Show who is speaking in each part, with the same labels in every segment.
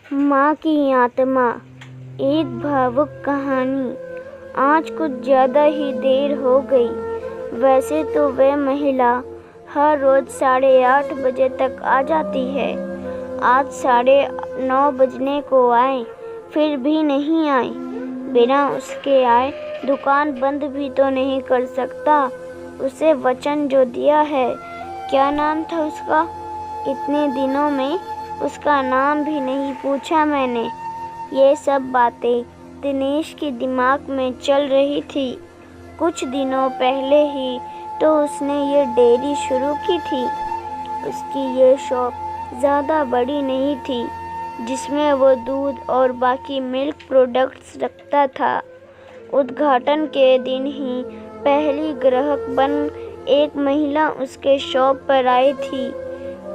Speaker 1: माँ की आत्मा। एक भावुक कहानी। आज कुछ ज़्यादा ही देर हो गई। वैसे तो वह महिला हर रोज़ 8:30 बजे तक आ जाती है। आज 9:30 बजने को आए, फिर भी नहीं आई। बिना उसके आए दुकान बंद भी तो नहीं कर सकता। उसे वचन जो दिया है। क्या नाम था उसका? इतने दिनों में उसका नाम भी नहीं पूछा मैंने। ये सब बातें दिनेश के दिमाग में चल रही थी। कुछ दिनों पहले ही तो उसने ये डेयरी शुरू की थी। उसकी ये शॉप ज़्यादा बड़ी नहीं थी, जिसमें वो दूध और बाकी मिल्क प्रोडक्ट्स रखता था। उद्घाटन के दिन ही पहली ग्राहक बन एक महिला उसके शॉप पर आई थी।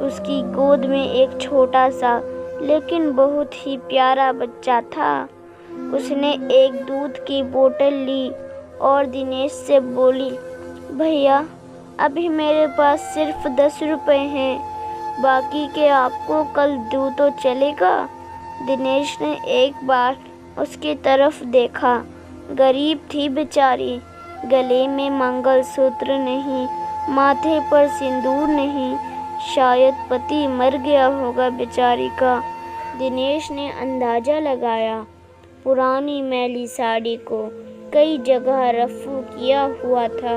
Speaker 1: उसकी गोद में एक छोटा सा लेकिन बहुत ही प्यारा बच्चा था। उसने एक दूध की बोतल ली और दिनेश से बोली, भैया अभी मेरे पास सिर्फ 10 रुपए हैं, बाकी के आपको कल दूँ तो चलेगा? दिनेश ने एक बार उसकी तरफ देखा। गरीब थी बेचारी। गले में मंगलसूत्र नहीं, माथे पर सिंदूर नहीं। शायद पति मर गया होगा बेचारी का। दिनेश ने अंदाज़ा लगाया। पुरानी मैली साड़ी को कई जगह रफू किया हुआ था।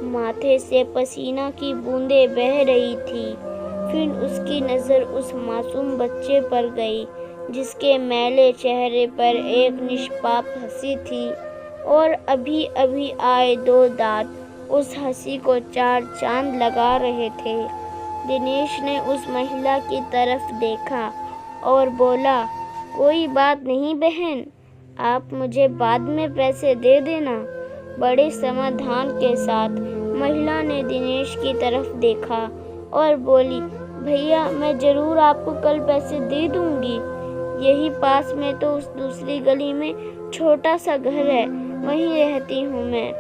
Speaker 1: माथे से पसीना की बूंदें बह रही थी। फिर उसकी नज़र उस मासूम बच्चे पर गई, जिसके मैले चेहरे पर एक निष्पाप हंसी थी और अभी अभी आए 2 दांत उस हंसी को 4 चांद लगा रहे थे। दिनेश ने उस महिला की तरफ देखा और बोला, कोई बात नहीं बहन, आप मुझे बाद में पैसे दे देना। बड़े समाधान के साथ महिला ने दिनेश की तरफ देखा और बोली, भैया मैं ज़रूर आपको कल पैसे दे दूँगी। यही पास में तो उस दूसरी गली में छोटा सा घर है, वहीं रहती हूँ मैं।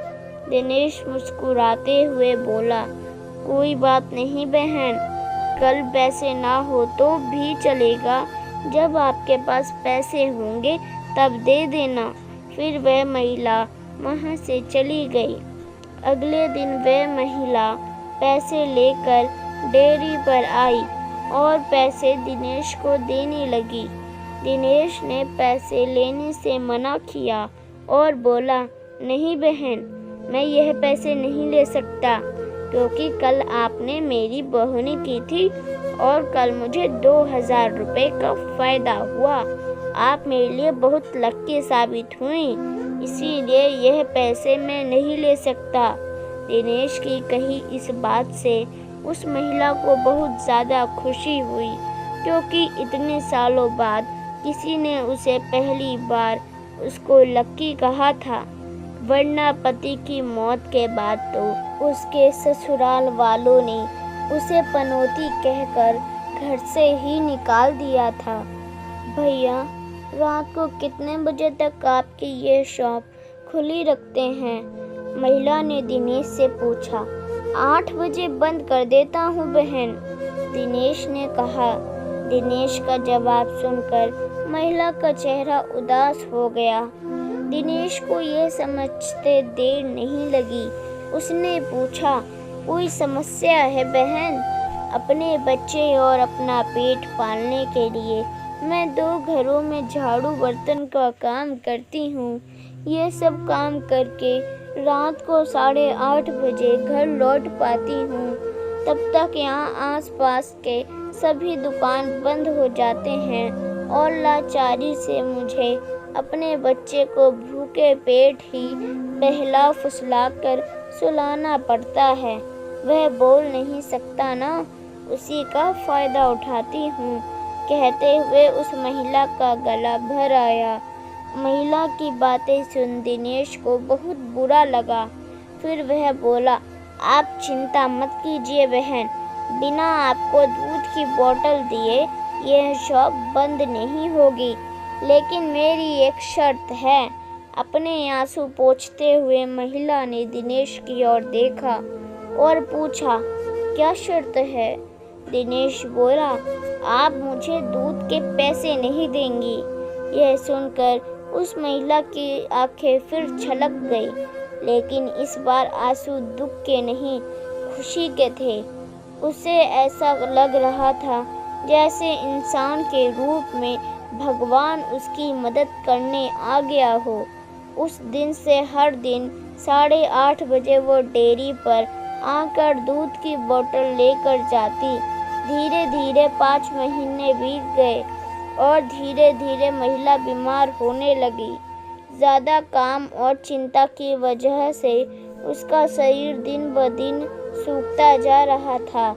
Speaker 1: दिनेश मुस्कुराते हुए बोला, कोई बात नहीं बहन, कल पैसे ना हो तो भी चलेगा। जब आपके पास पैसे होंगे तब दे देना। फिर वह महिला वहाँ से चली गई। अगले दिन वह महिला पैसे लेकर डेयरी पर आई और पैसे दिनेश को देने लगी। दिनेश ने पैसे लेने से मना किया और बोला, नहीं बहन, मैं यह पैसे नहीं ले सकता, क्योंकि कल आपने मेरी बोहनी की थी और कल मुझे 2000 रुपये का फ़ायदा हुआ। आप मेरे लिए बहुत लक्की साबित हुई, इसीलिए यह पैसे मैं नहीं ले सकता। दिनेश की कही इस बात से उस महिला को बहुत ज़्यादा खुशी हुई, क्योंकि इतने सालों बाद किसी ने उसे पहली बार उसको लक्की कहा था। वरना पति की मौत के बाद तो उसके ससुराल वालों ने उसे पनौती कहकर घर से ही निकाल दिया था। भैया रात को कितने बजे तक आपकी ये शॉप खुली रखते हैं? महिला ने दिनेश से पूछा। 8 बजे बंद कर देता हूँ बहन, दिनेश ने कहा। दिनेश का जवाब सुनकर महिला का चेहरा उदास हो गया। दिनेश को यह समझते देर नहीं लगी। उसने पूछा, कोई समस्या है बहन? अपने बच्चे और अपना पेट पालने के लिए मैं 2 घरों में झाड़ू बर्तन का काम करती हूँ। ये सब काम करके रात को 8:30 बजे घर लौट पाती हूँ। तब तक यहाँ आसपास के सभी दुकान बंद हो जाते हैं और लाचारी से मुझे अपने बच्चे को भूखे पेट ही बहला फुसला कर सुलाना पड़ता है। वह बोल नहीं सकता ना, उसी का फ़ायदा उठाती हूँ। कहते हुए उस महिला का गला भर आया। महिला की बातें सुन दिनेश को बहुत बुरा लगा। फिर वह बोला, आप चिंता मत कीजिए बहन, बिना आपको दूध की बोतल दिए यह शॉप बंद नहीं होगी, लेकिन मेरी एक शर्त है। अपने आंसू पोंछते हुए महिला ने दिनेश की ओर देखा और पूछा, क्या शर्त है? दिनेश बोला, आप मुझे दूध के पैसे नहीं देंगी। यह सुनकर उस महिला की आंखें फिर छलक गई, लेकिन इस बार आंसू दुख के नहीं, खुशी के थे। उसे ऐसा लग रहा था जैसे इंसान के रूप में भगवान उसकी मदद करने आ गया हो। उस दिन से हर दिन 8:30 बजे वो डेयरी पर आकर दूध की बोतल लेकर जाती। धीरे धीरे 5 महीने बीत गए और धीरे धीरे महिला बीमार होने लगी। ज़्यादा काम और चिंता की वजह से उसका शरीर दिन ब दिन सूखता जा रहा था।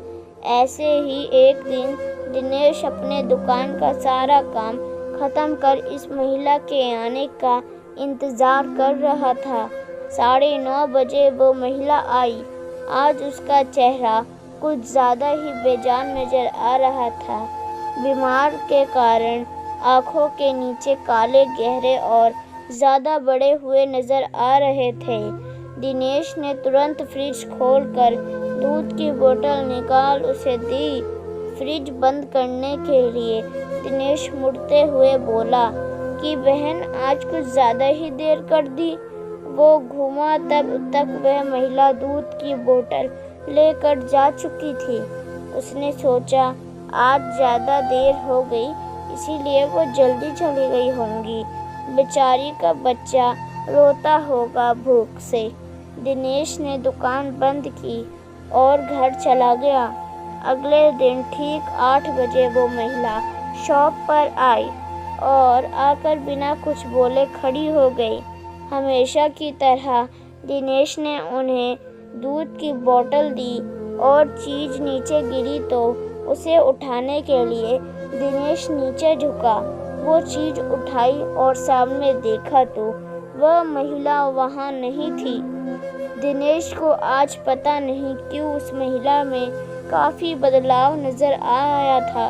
Speaker 1: ऐसे ही एक दिन दिनेश अपने दुकान का सारा काम ख़त्म कर इस महिला के आने का इंतज़ार कर रहा था। 9:30 बजे वो महिला आई। आज उसका चेहरा कुछ ज़्यादा ही बेजान नज़र आ रहा था। बीमार के कारण आँखों के नीचे काले गहरे और ज़्यादा बड़े हुए नज़र आ रहे थे। दिनेश ने तुरंत फ्रिज खोलकर दूध की बोतल निकाल उसे दी। फ्रिज बंद करने के लिए दिनेश मुड़ते हुए बोला कि बहन, आज कुछ ज़्यादा ही देर कर दी। वो घूमा, तब तक वह महिला दूध की बोतल लेकर जा चुकी थी। उसने सोचा आज ज़्यादा देर हो गई, इसीलिए वो जल्दी चली गई होंगी। बेचारी का बच्चा रोता होगा भूख से। दिनेश ने दुकान बंद की और घर चला गया। अगले दिन ठीक 8 बजे वो महिला शॉप पर आई और आकर बिना कुछ बोले खड़ी हो गई। हमेशा की तरह दिनेश ने उन्हें दूध की बोतल दी और चीज़ नीचे गिरी तो उसे उठाने के लिए दिनेश नीचे झुका। वो चीज़ उठाई और सामने देखा तो वह महिला वहाँ नहीं थी। दिनेश को आज पता नहीं क्यों उस महिला में काफ़ी बदलाव नज़र आया था।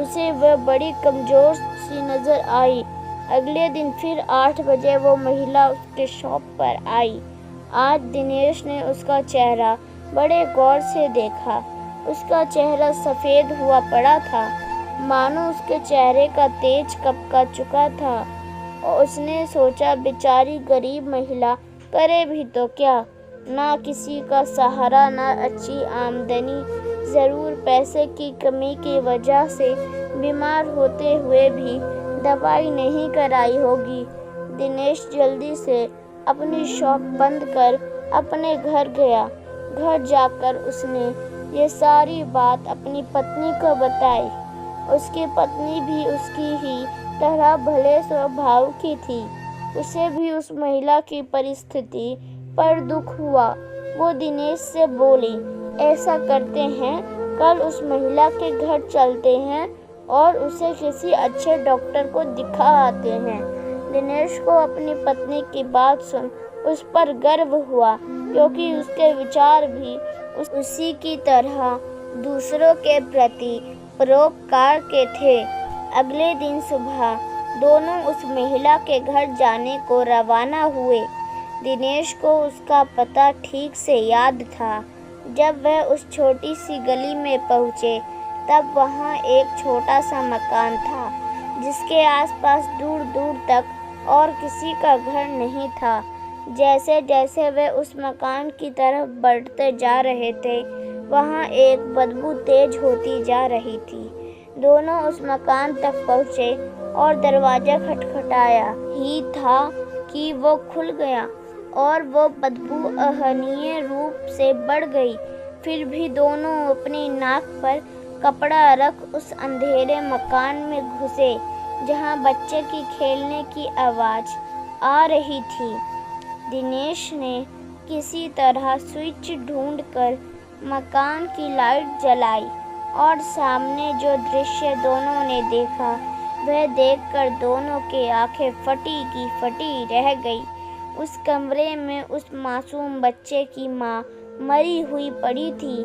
Speaker 1: उसे वह बड़ी कमज़ोर सी नज़र आई। अगले दिन फिर 8 बजे वो महिला उसके शॉप पर आई। आज दिनेश ने उसका चेहरा बड़े गौर से देखा। उसका चेहरा सफ़ेद हुआ पड़ा था, मानो उसके चेहरे का तेज कपका चुका था। और उसने सोचा बेचारी गरीब महिला करे भी तो क्या, ना किसी का सहारा, ना अच्छी आमदनी, ज़रूर पैसे की कमी की वजह से बीमार होते हुए भी दवाई नहीं कराई होगी। दिनेश जल्दी से अपनी शॉप बंद कर अपने घर गया। घर जाकर उसने ये सारी बात अपनी पत्नी को बताई। उसकी पत्नी भी उसकी ही तरह भले स्वभाव की थी। उसे भी उस महिला की परिस्थिति पर दुख हुआ। वो दिनेश से बोली, ऐसा करते हैं, कल उस महिला के घर चलते हैं और उसे किसी अच्छे डॉक्टर को दिखा आते हैं। दिनेश को अपनी पत्नी की बात सुन उस पर गर्व हुआ, क्योंकि उसके विचार भी उसी की तरह दूसरों के प्रति परोपकार के थे। अगले दिन सुबह दोनों उस महिला के घर जाने को रवाना हुए। दिनेश को उसका पता ठीक से याद था। जब वह उस छोटी सी गली में पहुँचे, तब वहाँ एक छोटा सा मकान था, जिसके आसपास दूर दूर तक और किसी का घर नहीं था। जैसे जैसे वे उस मकान की तरफ बढ़ते जा रहे थे, वहाँ एक बदबू तेज होती जा रही थी। दोनों उस मकान तक पहुँचे और दरवाज़ा खटखटाया ही था कि वो खुल गया और वो बदबू असहनीय रूप से बढ़ गई। फिर भी दोनों अपनी नाक पर कपड़ा रख उस अंधेरे मकान में घुसे, जहाँ बच्चे की खेलने की आवाज़ आ रही थी। दिनेश ने किसी तरह स्विच ढूंढकर मकान की लाइट जलाई और सामने जो दृश्य दोनों ने देखा, वह देखकर दोनों की आंखें फटी की फटी रह गई। उस कमरे में उस मासूम बच्चे की माँ मरी हुई पड़ी थी।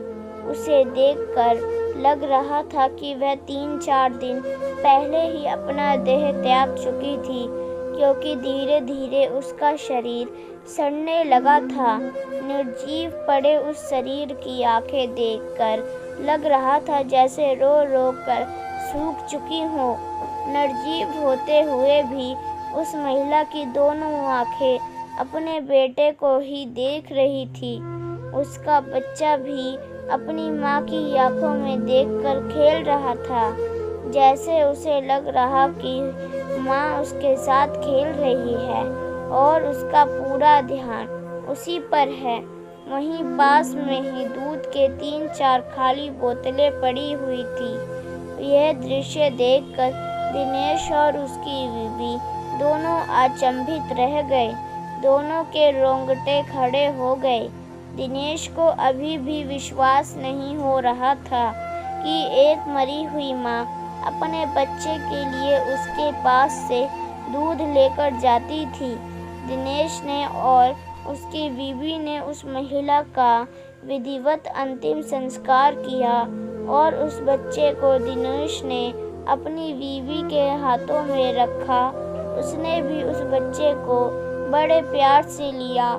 Speaker 1: उसे देखकर लग रहा था कि वह 3-4 दिन पहले ही अपना देह त्याग चुकी थी, क्योंकि धीरे धीरे उसका शरीर सड़ने लगा था। निर्जीव पड़े उस शरीर की आंखें देखकर लग रहा था जैसे रो रो कर सूख चुकी हों। निर्जीव होते हुए भी उस महिला की दोनों आंखें अपने बेटे को ही देख रही थी। उसका बच्चा भी अपनी माँ की आंखों में देखकर खेल रहा था, जैसे उसे लग रहा कि माँ उसके साथ खेल रही है और उसका पूरा ध्यान उसी पर है। वहीं पास में ही दूध के 3-4 खाली बोतलें पड़ी हुई थी। यह दृश्य देखकर दिनेश और उसकी बीवी दोनों अचंभित रह गए। दोनों के रोंगटे खड़े हो गए। दिनेश को अभी भी विश्वास नहीं हो रहा था कि एक मरी हुई माँ अपने बच्चे के लिए उसके पास से दूध लेकर जाती थी। दिनेश ने और उसकी बीवी ने उस महिला का विधिवत अंतिम संस्कार किया और उस बच्चे को दिनेश ने अपनी बीवी के हाथों में रखा। उसने भी उस बच्चे को बड़े प्यार से लिया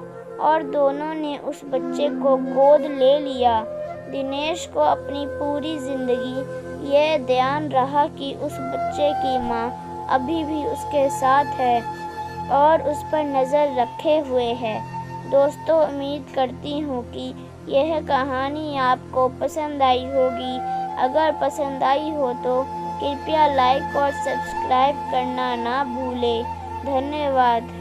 Speaker 1: और दोनों ने उस बच्चे को गोद ले लिया। दिनेश को अपनी पूरी जिंदगी यह ध्यान रहा कि उस बच्चे की माँ अभी भी उसके साथ है और उस पर नज़र रखे हुए है। दोस्तों, उम्मीद करती हूँ कि यह कहानी आपको पसंद आई होगी। अगर पसंद आई हो तो कृपया लाइक और सब्सक्राइब करना ना भूलें। धन्यवाद।